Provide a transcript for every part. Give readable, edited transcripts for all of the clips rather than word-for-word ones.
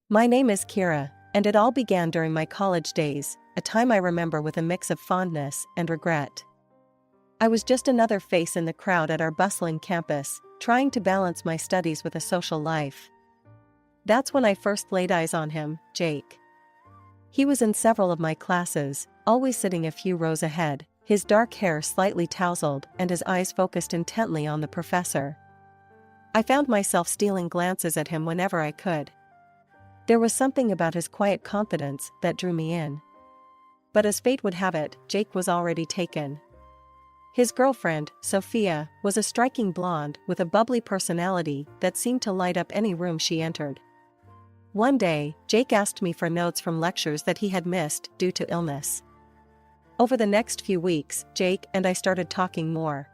My name is Kira, and it all began during my college days, a time I remember with a mix of fondness and regret. I was just another face in the crowd at our bustling campus, trying to balance my studies with a social life. That's when I first laid eyes on him, Jake. He was in several of my classes, always sitting a few rows ahead, his dark hair slightly tousled and his eyes focused intently on the professor. I found myself stealing glances at him whenever I could. There was something about his quiet confidence that drew me in. But as fate would have it, Jake was already taken. His girlfriend, Sophia, was a striking blonde with a bubbly personality that seemed to light up any room she entered. One day, Jake asked me for notes from lectures that he had missed due to illness. Over the next few weeks, Jake and I started talking more.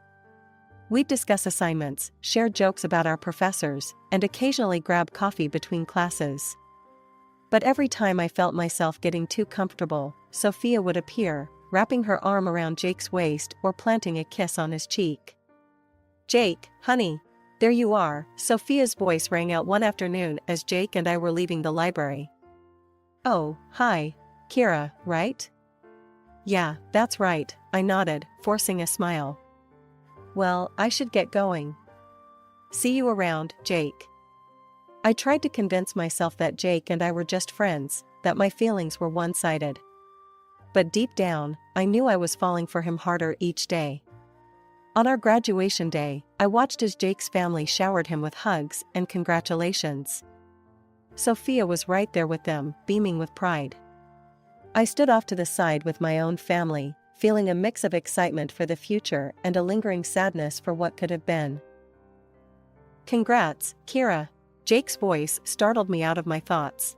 We'd discuss assignments, share jokes about our professors, and occasionally grab coffee between classes. But every time I felt myself getting too comfortable, Sophia would appear, wrapping her arm around Jake's waist or planting a kiss on his cheek. "Jake, honey, there you are," Sophia's voice rang out one afternoon as Jake and I were leaving the library. "Oh, hi, Kira, right?" "Yeah, that's right," I nodded, forcing a smile. "Well, I should get going. See you around, Jake." I tried to convince myself that Jake and I were just friends, that my feelings were one-sided. But deep down, I knew I was falling for him harder each day. On our graduation day, I watched as Jake's family showered him with hugs and congratulations. Sophia was right there with them, beaming with pride. I stood off to the side with my own family, feeling a mix of excitement for the future and a lingering sadness for what could have been. "Congrats, Kira." Jake's voice startled me out of my thoughts.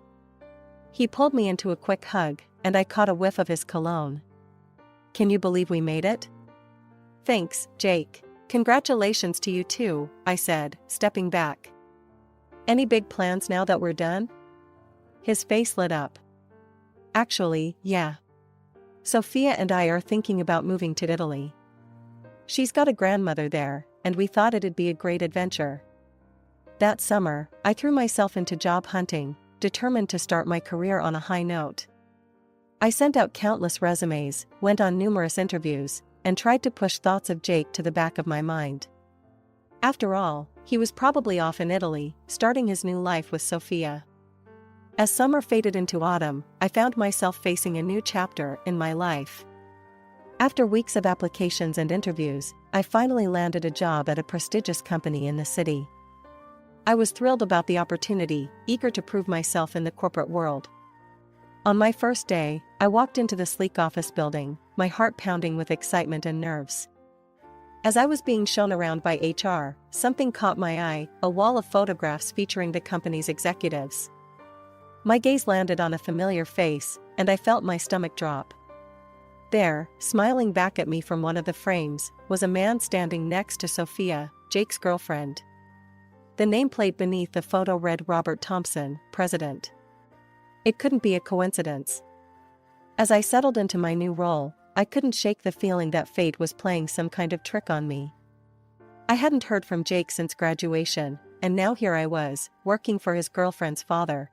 He pulled me into a quick hug, and I caught a whiff of his cologne. "Can you believe we made it?" "Thanks, Jake. Congratulations to you too," I said, stepping back. "Any big plans now that we're done?" His face lit up. "Actually, yeah. Sophia and I are thinking about moving to Italy. She's got a grandmother there, and we thought it'd be a great adventure." That summer, I threw myself into job hunting, determined to start my career on a high note. I sent out countless resumes, went on numerous interviews, and tried to push thoughts of Jake to the back of my mind. After all, he was probably off in Italy, starting his new life with Sophia. As summer faded into autumn, I found myself facing a new chapter in my life. After weeks of applications and interviews, I finally landed a job at a prestigious company in the city. I was thrilled about the opportunity, eager to prove myself in the corporate world. On my first day, I walked into the sleek office building, my heart pounding with excitement and nerves. As I was being shown around by HR, something caught my eye, a wall of photographs featuring the company's executives. My gaze landed on a familiar face, and I felt my stomach drop. There, smiling back at me from one of the frames, was a man standing next to Sophia, Jake's girlfriend. The nameplate beneath the photo read Robert Thompson, President. It couldn't be a coincidence. As I settled into my new role, I couldn't shake the feeling that fate was playing some kind of trick on me. I hadn't heard from Jake since graduation, and now here I was, working for his girlfriend's father.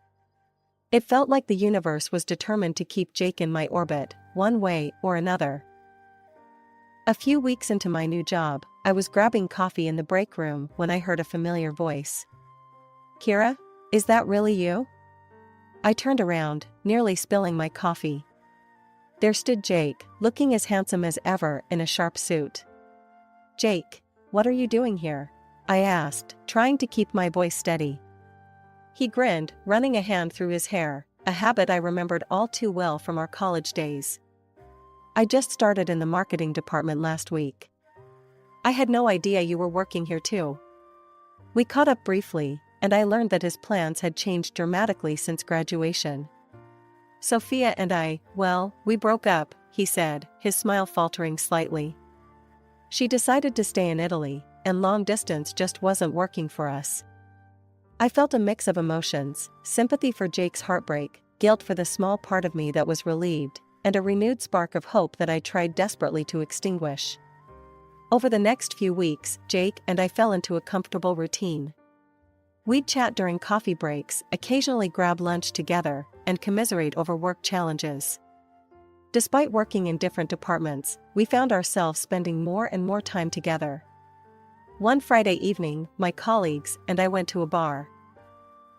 It felt like the universe was determined to keep Jake in my orbit, one way or another. A few weeks into my new job, I was grabbing coffee in the break room when I heard a familiar voice. "Kira, is that really you?" I turned around, nearly spilling my coffee. There stood Jake, looking as handsome as ever in a sharp suit. "Jake, what are you doing here?" I asked, trying to keep my voice steady. He grinned, running a hand through his hair, a habit I remembered all too well from our college days. "I just started in the marketing department last week." "I had no idea you were working here too." We caught up briefly, and I learned that his plans had changed dramatically since graduation. "Sophia and I, well, we broke up," he said, his smile faltering slightly. "She decided to stay in Italy, and long distance just wasn't working for us." I felt a mix of emotions, sympathy for Jake's heartbreak, guilt for the small part of me that was relieved, and a renewed spark of hope that I tried desperately to extinguish. Over the next few weeks, Jake and I fell into a comfortable routine. We'd chat during coffee breaks, occasionally grab lunch together, and commiserate over work challenges. Despite working in different departments, we found ourselves spending more and more time together. One Friday evening, my colleagues and I went to a bar.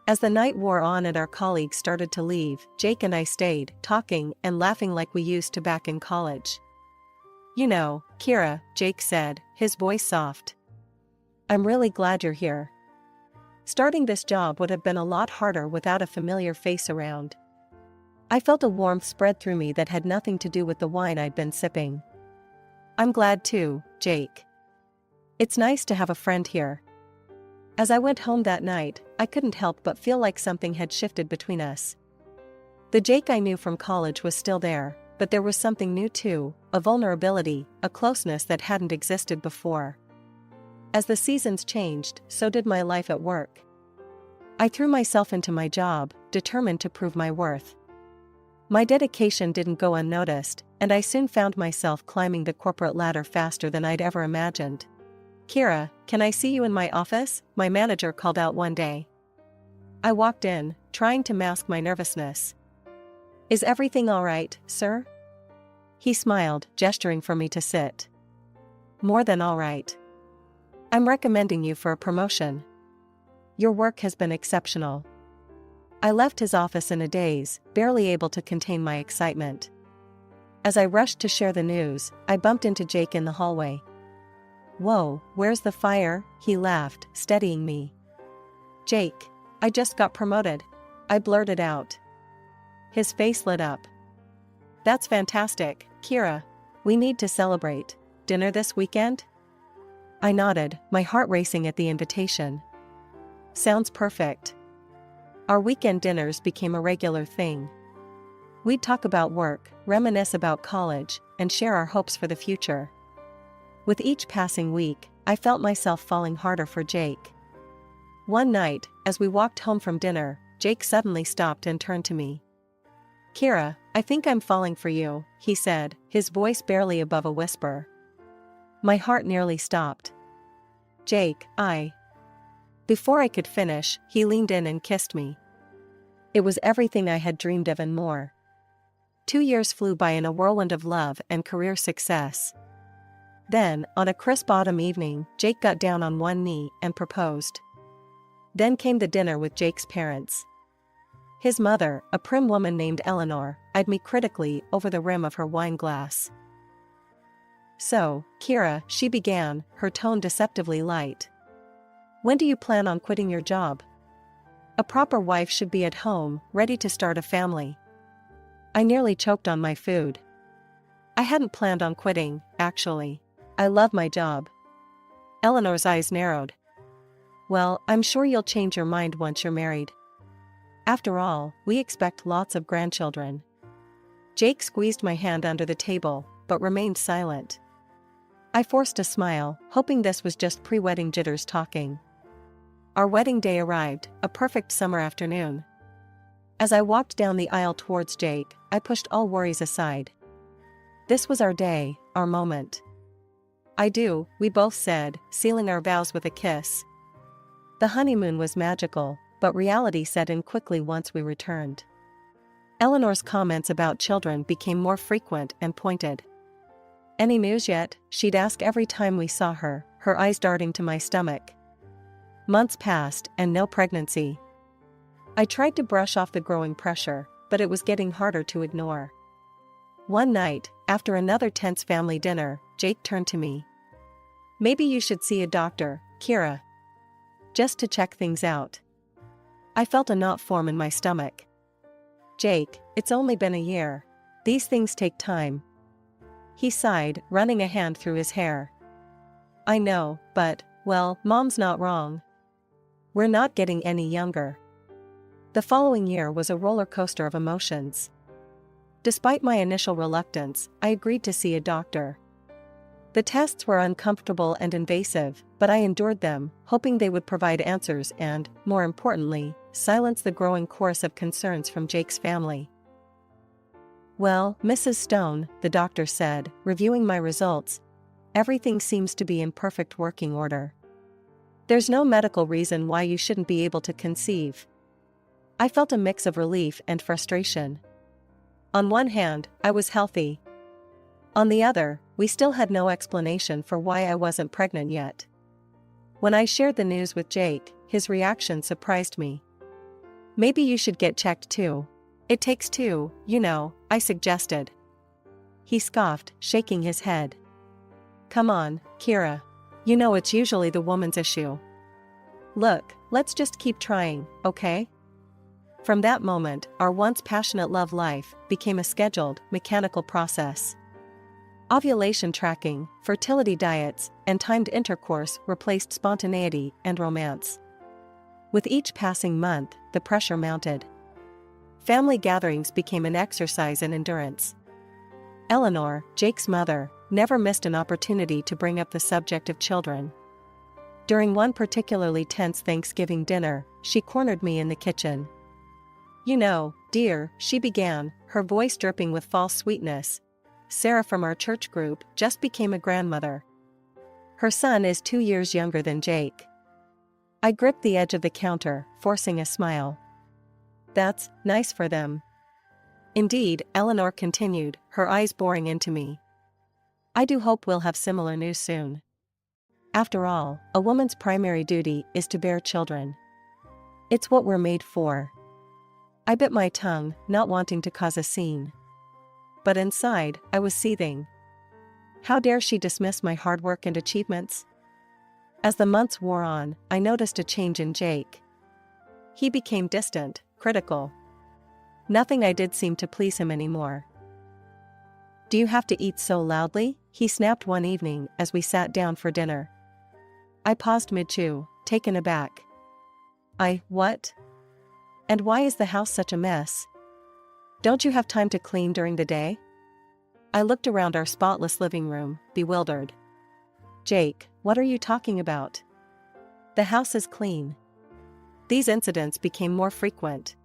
As the night wore on and our colleagues started to leave, Jake and I stayed, talking and laughing like we used to back in college. "You know, Kira," Jake said, his voice soft. "I'm really glad you're here. Starting this job would have been a lot harder without a familiar face around." I felt a warmth spread through me that had nothing to do with the wine I'd been sipping. "I'm glad too, Jake. It's nice to have a friend here." As I went home that night, I couldn't help but feel like something had shifted between us. The Jake I knew from college was still there, but there was something new too, a vulnerability, a closeness that hadn't existed before. As the seasons changed, so did my life at work. I threw myself into my job, determined to prove my worth. My dedication didn't go unnoticed, and I soon found myself climbing the corporate ladder faster than I'd ever imagined. "Kira, can I see you in my office?" my manager called out one day. I walked in, trying to mask my nervousness. "Is everything all right, sir?" He smiled, gesturing for me to sit. "More than all right. I'm recommending you for a promotion. Your work has been exceptional." I left his office in a daze, barely able to contain my excitement. As I rushed to share the news, I bumped into Jake in the hallway. "Whoa, where's the fire?" he laughed, steadying me. "Jake, I just got promoted," I blurted out. His face lit up. "That's fantastic, Kira. We need to celebrate. Dinner this weekend?" I nodded, my heart racing at the invitation. "Sounds perfect." Our weekend dinners became a regular thing. We'd talk about work, reminisce about college, and share our hopes for the future. With each passing week, I felt myself falling harder for Jake. One night, as we walked home from dinner, Jake suddenly stopped and turned to me. "Kira, I think I'm falling for you," he said, his voice barely above a whisper. My heart nearly stopped. "Jake, Before I could finish, he leaned in and kissed me. It was everything I had dreamed of and more. 2 years flew by in a whirlwind of love and career success. Then, on a crisp autumn evening, Jake got down on one knee and proposed. Then came the dinner with Jake's parents. His mother, a prim woman named Eleanor, eyed me critically over the rim of her wine glass. "So, Kira," she began, her tone deceptively light. "When do you plan on quitting your job? A proper wife should be at home, ready to start a family." I nearly choked on my food. I hadn't planned on quitting, actually. I love my job. Eleanor's eyes narrowed. "Well, I'm sure you'll change your mind once you're married. After all, we expect lots of grandchildren." Jake squeezed my hand under the table, but remained silent. I forced a smile, hoping this was just pre-wedding jitters talking. Our wedding day arrived, a perfect summer afternoon. As I walked down the aisle towards Jake, I pushed all worries aside. This was our day, our moment. "I do," we both said, sealing our vows with a kiss. The honeymoon was magical, but reality set in quickly once we returned. Eleanor's comments about children became more frequent and pointed. "Any news yet?" she'd ask every time we saw her, her eyes darting to my stomach. Months passed, and no pregnancy. I tried to brush off the growing pressure, but it was getting harder to ignore. One night, after another tense family dinner, Jake turned to me. "Maybe you should see a doctor, Kira. Just to check things out." I felt a knot form in my stomach. "Jake, it's only been a year. These things take time." He sighed, running a hand through his hair. "I know, but, well, Mom's not wrong. We're not getting any younger." The following year was a roller coaster of emotions. Despite my initial reluctance, I agreed to see a doctor. The tests were uncomfortable and invasive, but I endured them, hoping they would provide answers and, more importantly, silence the growing chorus of concerns from Jake's family. "Well, Mrs. Stone," the doctor said, reviewing my results, "everything seems to be in perfect working order. There's no medical reason why you shouldn't be able to conceive. I felt a mix of relief and frustration. On one hand, I was healthy. On the other, we still had no explanation for why I wasn't pregnant yet. When I shared the news with Jake, his reaction surprised me. Maybe you should get checked too. It takes two, you know, I suggested. He scoffed, shaking his head. Come on, Kira. You know it's usually the woman's issue. Look, let's just keep trying, okay? From that moment, our once passionate love life became a scheduled, mechanical process. Ovulation tracking, fertility diets, and timed intercourse replaced spontaneity and romance. With each passing month, the pressure mounted. Family gatherings became an exercise in endurance. Eleanor, Jake's mother, never missed an opportunity to bring up the subject of children. During one particularly tense Thanksgiving dinner, she cornered me in the kitchen. You know, dear, she began, her voice dripping with false sweetness. Sarah from our church group just became a grandmother. Her son is 2 years younger than Jake. I gripped the edge of the counter, forcing a smile. That's nice for them. Indeed, Eleanor continued, her eyes boring into me. I do hope we'll have similar news soon. After all, a woman's primary duty is to bear children. It's what we're made for. I bit my tongue, not wanting to cause a scene. But inside, I was seething. How dare she dismiss my hard work and achievements? As the months wore on, I noticed a change in Jake. He became distant, critical. Nothing I did seemed to please him anymore. Do you have to eat so loudly? He snapped one evening as we sat down for dinner. I paused mid-chew, taken aback. What? And why is the house such a mess? Don't you have time to clean during the day? I looked around our spotless living room, bewildered. Jake, what are you talking about? The house is clean. These incidents became more frequent.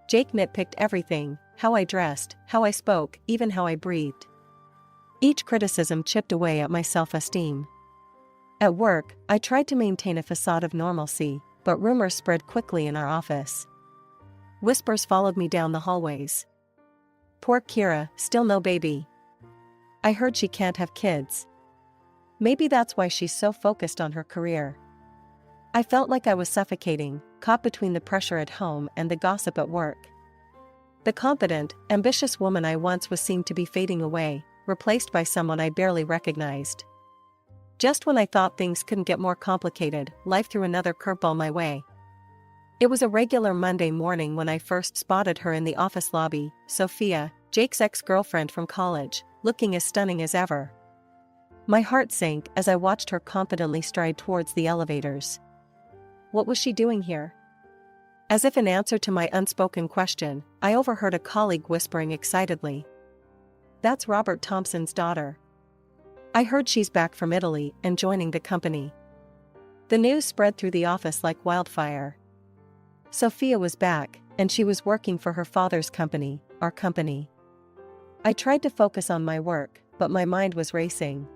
Jake nitpicked everything, how I dressed, how I spoke, even how I breathed. Each criticism chipped away at my self-esteem. At work, I tried to maintain a facade of normalcy, but rumors spread quickly in our office. Whispers followed me down the hallways. Poor Kira, still no baby. I heard she can't have kids. Maybe that's why she's so focused on her career. I felt like I was suffocating, caught between the pressure at home and the gossip at work. The confident, ambitious woman I once was seemed to be fading away, replaced by someone I barely recognized. Just when I thought things couldn't get more complicated, life threw another curveball my way. It was a regular Monday morning when I first spotted her in the office lobby, Sophia, Jake's ex-girlfriend from college, looking as stunning as ever. My heart sank as I watched her confidently stride towards the elevators. What was she doing here? As if in answer to my unspoken question, I overheard a colleague whispering excitedly. That's Robert Thompson's daughter. I heard she's back from Italy and joining the company. The news spread through the office like wildfire. Sophia was back, and she was working for her father's company, our company. I tried to focus on my work, but my mind was racing.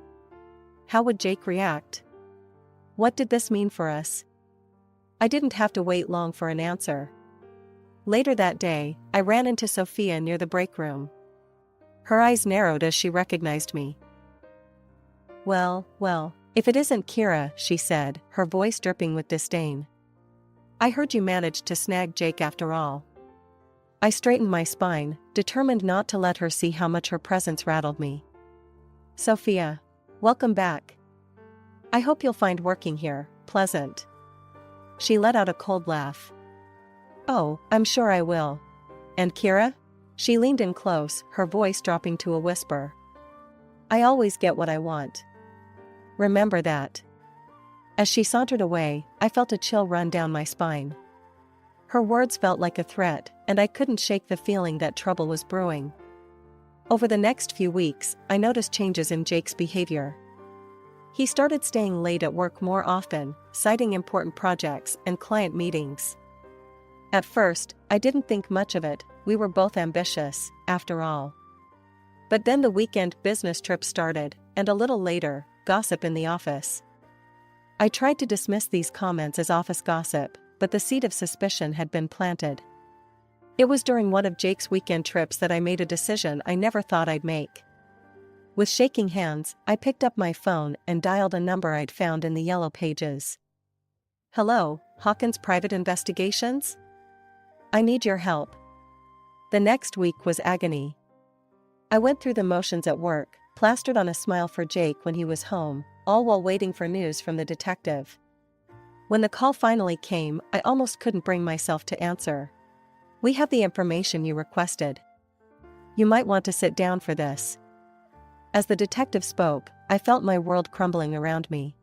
How would Jake react? What did this mean for us? I didn't have to wait long for an answer. Later that day, I ran into Sophia near the break room. Her eyes narrowed as she recognized me. Well, if it isn't Kira, she said, her voice dripping with disdain. I heard you managed to snag Jake after all. I straightened my spine, determined not to let her see how much her presence rattled me. Sophia, welcome back. I hope you'll find working here pleasant. She let out a cold laugh. Oh, I'm sure I will. And Kira? She leaned in close, her voice dropping to a whisper. I always get what I want. Remember that. As she sauntered away, I felt a chill run down my spine. Her words felt like a threat, and I couldn't shake the feeling that trouble was brewing. Over the next few weeks, I noticed changes in Jake's behavior. He started staying late at work more often, citing important projects and client meetings. At first, I didn't think much of it, we were both ambitious, after all. But then the weekend business trip started, and a little later, gossip in the office. I tried to dismiss these comments as office gossip, but the seed of suspicion had been planted. It was during one of Jake's weekend trips that I made a decision I never thought I'd make. With shaking hands, I picked up my phone and dialed a number I'd found in the yellow pages. "Hello, Hawkins Private Investigations? I need your help." The next week was agony. I went through the motions at work, plastered on a smile for Jake when he was home, all while waiting for news from the detective. When the call finally came, I almost couldn't bring myself to answer. "We have the information you requested. You might want to sit down for this." As the detective spoke, I felt my world crumbling around me.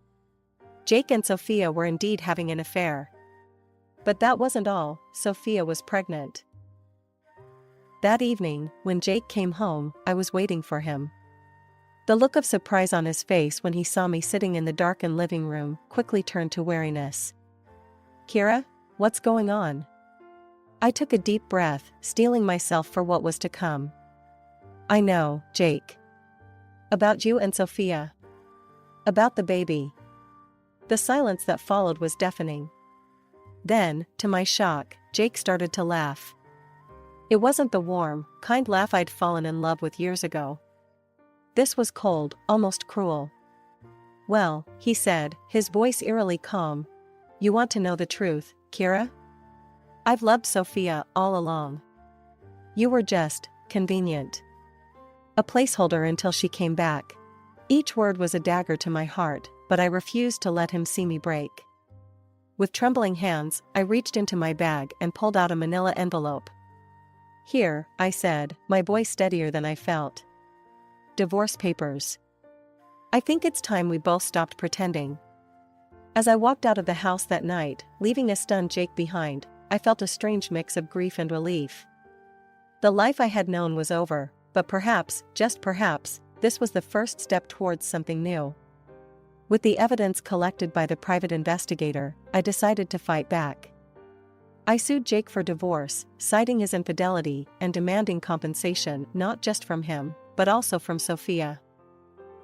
Jake and Sophia were indeed having an affair. But that wasn't all, Sophia was pregnant. That evening, when Jake came home, I was waiting for him. The look of surprise on his face when he saw me sitting in the darkened living room quickly turned to wariness. "Kira, what's going on?" I took a deep breath, steeling myself for what was to come. "I know, Jake. About you and Sophia. About the baby." The silence that followed was deafening. Then, to my shock, Jake started to laugh. It wasn't the warm, kind laugh I'd fallen in love with years ago. This was cold, almost cruel. "Well," he said, his voice eerily calm, "you want to know the truth, Kira? I've loved Sophia all along. You were just convenient. A placeholder until she came back." Each word was a dagger to my heart, but I refused to let him see me break. With trembling hands, I reached into my bag and pulled out a manila envelope. "Here," I said, my voice steadier than I felt. "Divorce papers. I think it's time we both stopped pretending." As I walked out of the house that night, leaving a stunned Jake behind, I felt a strange mix of grief and relief. The life I had known was over, but perhaps, just perhaps, this was the first step towards something new. With the evidence collected by the private investigator, I decided to fight back. I sued Jake for divorce, citing his infidelity and demanding compensation not just from him, but also from Sophia.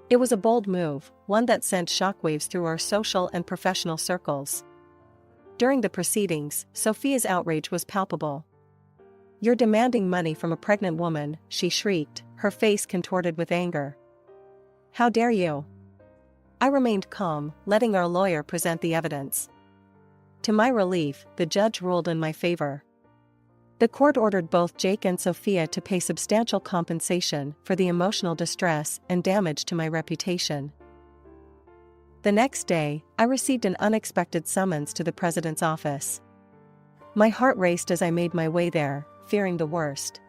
It was a bold move, one that sent shockwaves through our social and professional circles. During the proceedings, Sophia's outrage was palpable. "You're demanding money from a pregnant woman," she shrieked, her face contorted with anger. "How dare you?" I remained calm, letting our lawyer present the evidence. To my relief, the judge ruled in my favor. The court ordered both Jake and Sophia to pay substantial compensation for the emotional distress and damage to my reputation. The next day, I received an unexpected summons to the president's office. My heart raced as I made my way there, fearing the worst.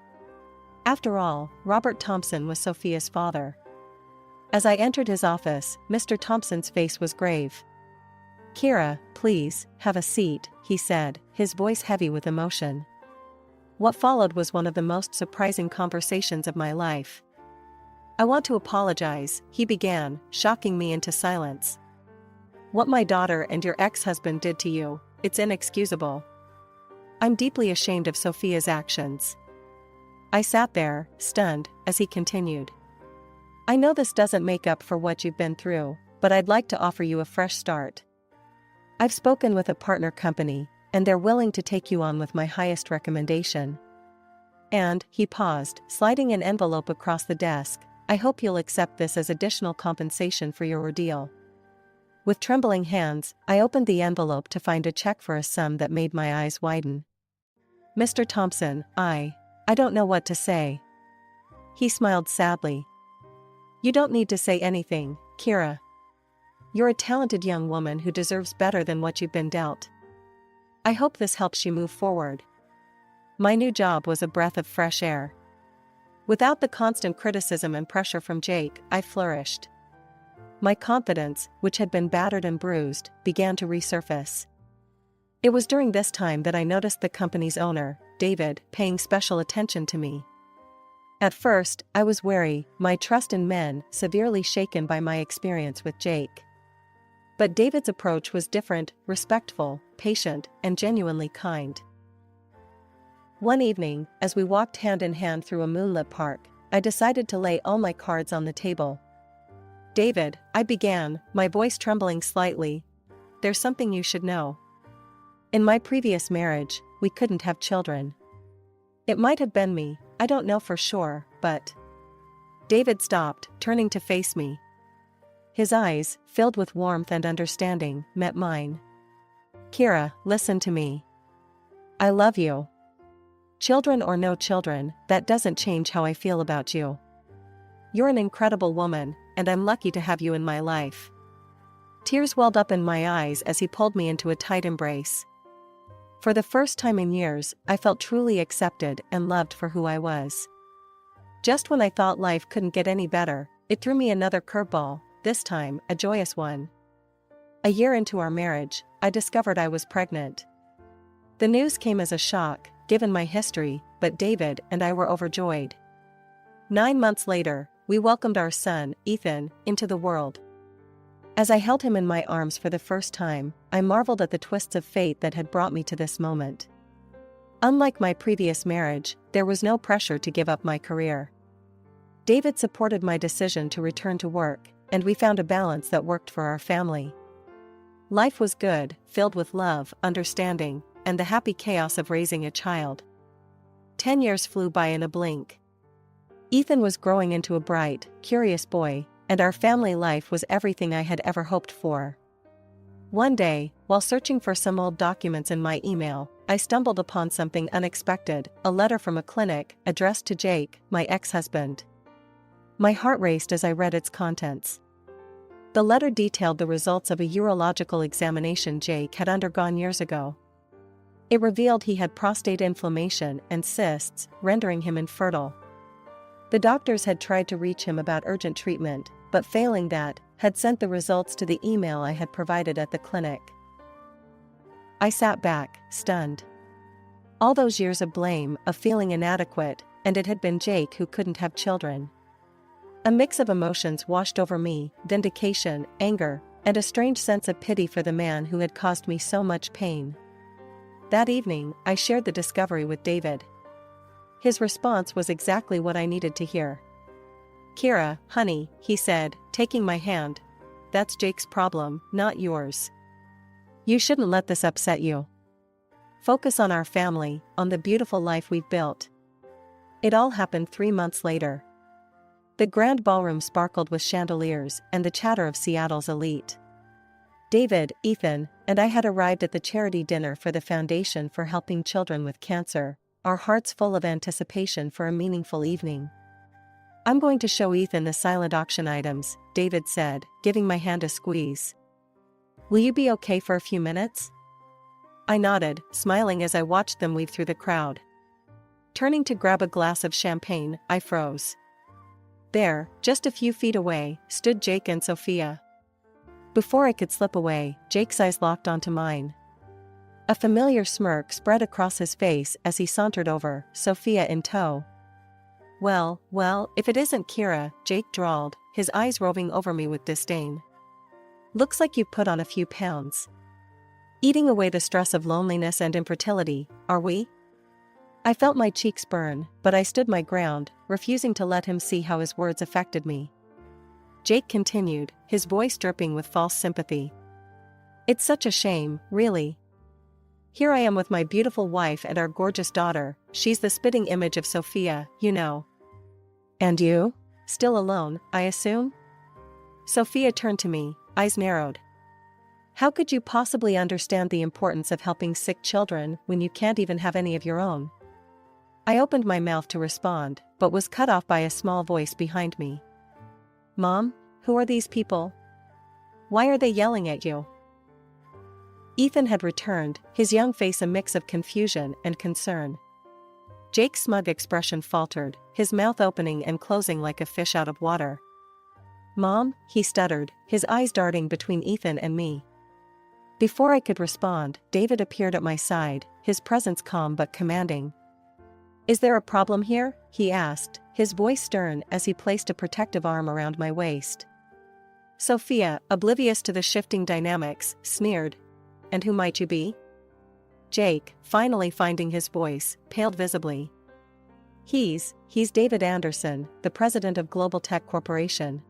After all, Robert Thompson was Sophia's father. As I entered his office, Mr. Thompson's face was grave. "Kira, please, have a seat," he said, his voice heavy with emotion. What followed was one of the most surprising conversations of my life. "I want to apologize," he began, shocking me into silence. "What my daughter and your ex-husband did to you, it's inexcusable. I'm deeply ashamed of Sophia's actions." I sat there, stunned, as he continued. "I know this doesn't make up for what you've been through, but I'd like to offer you a fresh start. I've spoken with a partner company, and they're willing to take you on with my highest recommendation. And," he paused, sliding an envelope across the desk, "I hope you'll accept this as additional compensation for your ordeal." With trembling hands, I opened the envelope to find a check for a sum that made my eyes widen. "Mr. Thompson, I don't know what to say." He smiled sadly. "You don't need to say anything, Kira. You're a talented young woman who deserves better than what you've been dealt. I hope this helps you move forward." My new job was a breath of fresh air. Without the constant criticism and pressure from Jake, I flourished. My confidence, which had been battered and bruised, began to resurface. It was during this time that I noticed the company's owner, David, paying special attention to me. At first, I was wary, my trust in men severely shaken by my experience with Jake. But David's approach was different, respectful, patient, and genuinely kind. One evening, as we walked hand in hand through a moonlit park, I decided to lay all my cards on the table. "David," I began, my voice trembling slightly, there's something you should know. In my previous marriage, we couldn't have children. It might have been me, I don't know for sure, but... David stopped, turning to face me. His eyes, filled with warmth and understanding, met mine. Kira, listen to me. I love you. Children or no children, that doesn't change how I feel about you. You're an incredible woman, and I'm lucky to have you in my life. Tears welled up in my eyes as he pulled me into a tight embrace. For the first time in years, I felt truly accepted and loved for who I was. Just when I thought life couldn't get any better, it threw me another curveball, this time a joyous one. A year into our marriage, I discovered I was pregnant. The news came as a shock, given my history, but David and I were overjoyed. 9 months later, we welcomed our son, Ethan, into the world. As I held him in my arms for the first time, I marveled at the twists of fate that had brought me to this moment. Unlike my previous marriage, there was no pressure to give up my career. David supported my decision to return to work, and we found a balance that worked for our family. Life was good, filled with love, understanding, and the happy chaos of raising a child. 10 years flew by in a blink. Ethan was growing into a bright, curious boy, and our family life was everything I had ever hoped for. One day, while searching for some old documents in my email, I stumbled upon something unexpected, a letter from a clinic, addressed to Jake, my ex-husband. My heart raced as I read its contents. The letter detailed the results of a urological examination Jake had undergone years ago. It revealed he had prostate inflammation and cysts, rendering him infertile. The doctors had tried to reach him about urgent treatment, but failing that, had sent the results to the email I had provided at the clinic. I sat back, stunned. All those years of blame, of feeling inadequate, and it had been Jake who couldn't have children. A mix of emotions washed over me, vindication, anger, and a strange sense of pity for the man who had caused me so much pain. That evening, I shared the discovery with David. His response was exactly what I needed to hear. Kira, honey, he said, taking my hand. That's Jake's problem, not yours. You shouldn't let this upset you. Focus on our family, on the beautiful life we've built. It all happened 3 months later. The grand ballroom sparkled with chandeliers and the chatter of Seattle's elite. David, Ethan, and I had arrived at the charity dinner for the Foundation for Helping Children with Cancer, our hearts full of anticipation for a meaningful evening. I'm going to show Ethan the silent auction items, David said, giving my hand a squeeze. Will you be okay for a few minutes? I nodded, smiling as I watched them weave through the crowd. Turning to grab a glass of champagne, I froze. There, just a few feet away, stood Jake and Sophia. Before I could slip away, Jake's eyes locked onto mine. A familiar smirk spread across his face as he sauntered over, Sophia in tow. Well, if it isn't Kira, Jake drawled, his eyes roving over me with disdain. Looks like you put on a few pounds. Eating away the stress of loneliness and infertility, are we? I felt my cheeks burn, but I stood my ground, refusing to let him see how his words affected me. Jake continued, his voice dripping with false sympathy. It's such a shame, really. Here I am with my beautiful wife and our gorgeous daughter, she's the spitting image of Sophia, you know. And you? Still alone, I assume? Sophia turned to me, eyes narrowed. How could you possibly understand the importance of helping sick children when you can't even have any of your own? I opened my mouth to respond, but was cut off by a small voice behind me. Mom, who are these people? Why are they yelling at you? Ethan had returned, his young face a mix of confusion and concern. Jake's smug expression faltered, his mouth opening and closing like a fish out of water. Mom, he stuttered, his eyes darting between Ethan and me. Before I could respond, David appeared at my side, his presence calm but commanding. Is there a problem here? He asked, his voice stern as he placed a protective arm around my waist. Sophia, oblivious to the shifting dynamics, sneered. And who might you be? Jake, finally finding his voice, paled visibly. He's David Anderson, the president of Global Tech Corporation.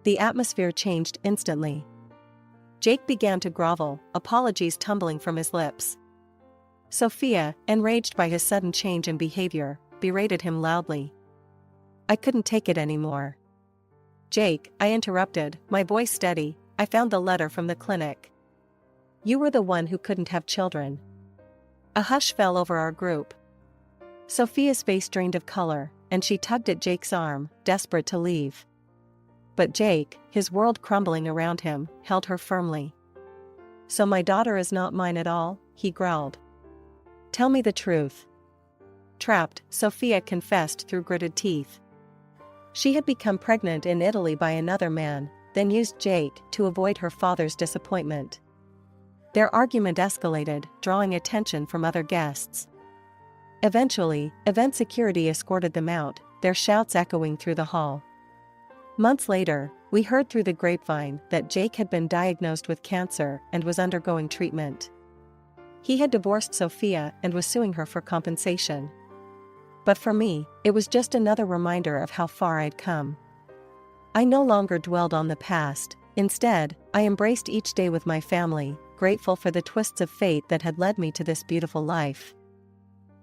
The atmosphere changed instantly. Jake began to grovel, apologies tumbling from his lips. Sophia, enraged by his sudden change in behavior, berated him loudly. I couldn't take it anymore. Jake, I interrupted, my voice steady, I found the letter from the clinic. You were the one who couldn't have children. A hush fell over our group. Sophia's face drained of color, and she tugged at Jake's arm, desperate to leave. But Jake, his world crumbling around him, held her firmly. So my daughter is not mine at all, he growled. Tell me the truth. Trapped, Sophia confessed through gritted teeth. She had become pregnant in Italy by another man, then used Jake to avoid her father's disappointment. Their argument escalated, drawing attention from other guests. Eventually, event security escorted them out, their shouts echoing through the hall. Months later, we heard through the grapevine that Jake had been diagnosed with cancer and was undergoing treatment. He had divorced Sophia and was suing her for compensation. But for me, it was just another reminder of how far I'd come. I no longer dwelled on the past, instead, I embraced each day with my family, grateful for the twists of fate that had led me to this beautiful life.